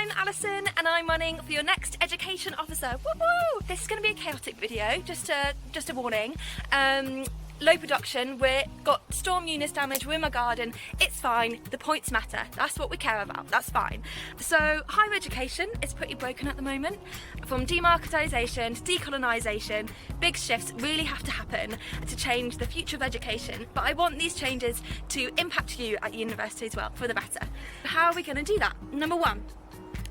I'm Alison and I'm running for your next education officer. Woo-hoo! This is going to be a chaotic video, just a warning. Low production, we've got storm units damage, we're in my garden, it's fine, the points matter, that's what we care about, that's fine. So higher education is pretty broken at the moment. From demarketisation to decolonisation, big shifts really have to happen to change the future of education, but I want these changes to impact you at university as well, for the better. How are we going to do that? Number one,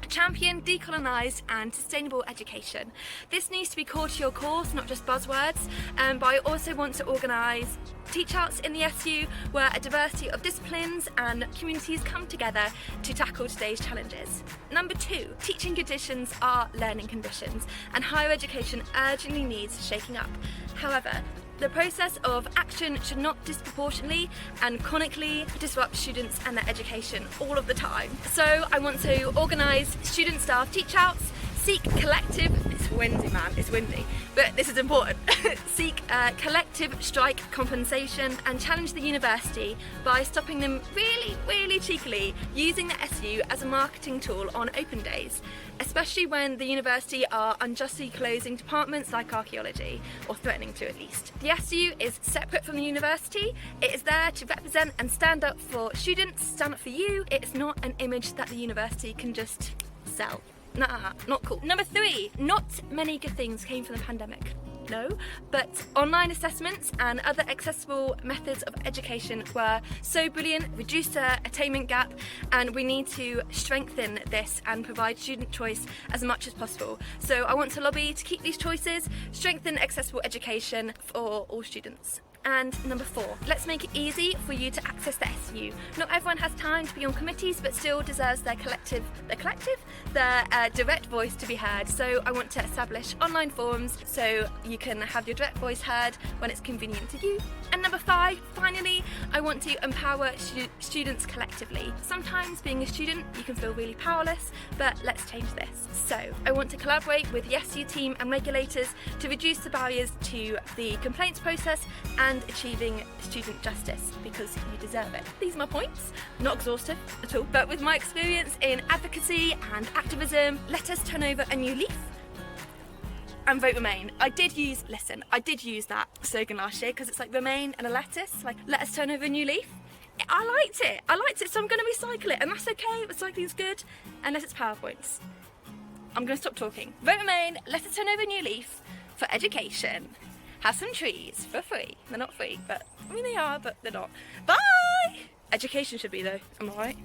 champion decolonised and sustainable education. This needs to be core to your course, not just buzzwords, but I also want to organise teach outs in the SU where a diversity of disciplines and communities come together to tackle today's challenges. Number two, teaching conditions are learning conditions and higher education urgently needs shaking up. However, the process of action should not disproportionately and chronically disrupt students and their education all of the time. So I want to organise student staff teach outs, seek collective, it's windy man, it's windy, but this is important, seek collective strike compensation and challenge the university by stopping them really cheekily using the SU as a marketing tool on open days, especially when the university are unjustly closing departments like archaeology, or threatening to at least. The SU is separate from the university, it is there to represent and stand up for students, stand up for you, it's not an image that the university can just sell. Nah, not cool. Number three, not many good things came from the pandemic. No, but online assessments and other accessible methods of education were so brilliant, reduced the attainment gap, and we need to strengthen this and provide student choice as much as possible. So I want to lobby to keep these choices, strengthen accessible education for all students. And number four, let's make it easy for you to access the SU. Not everyone has time to be on committees, but still deserves their direct voice to be heard. So I want to establish online forums so you can have your direct voice heard when it's convenient to you. And number five, finally, I want to empower students collectively. Sometimes being a student, you can feel really powerless, but let's change this. So I want to collaborate with the SU team and regulators to reduce the barriers to the complaints process and achieving student justice, because you deserve it. These are my points, not exhaustive at all, but with my experience in advocacy and activism, let us turn over a new leaf and vote Romaine. I did use that slogan last year because it's like Romaine and a lettuce, like let us turn over a new leaf. I liked it, so I'm going to recycle it, and that's okay. Recycling's good, unless it's PowerPoints. I'm going to stop talking. Vote Romaine, let us turn over a new leaf for education. Have some trees for free. They're not free, but I mean they are, but they're not. Bye! Education should be though, am I right?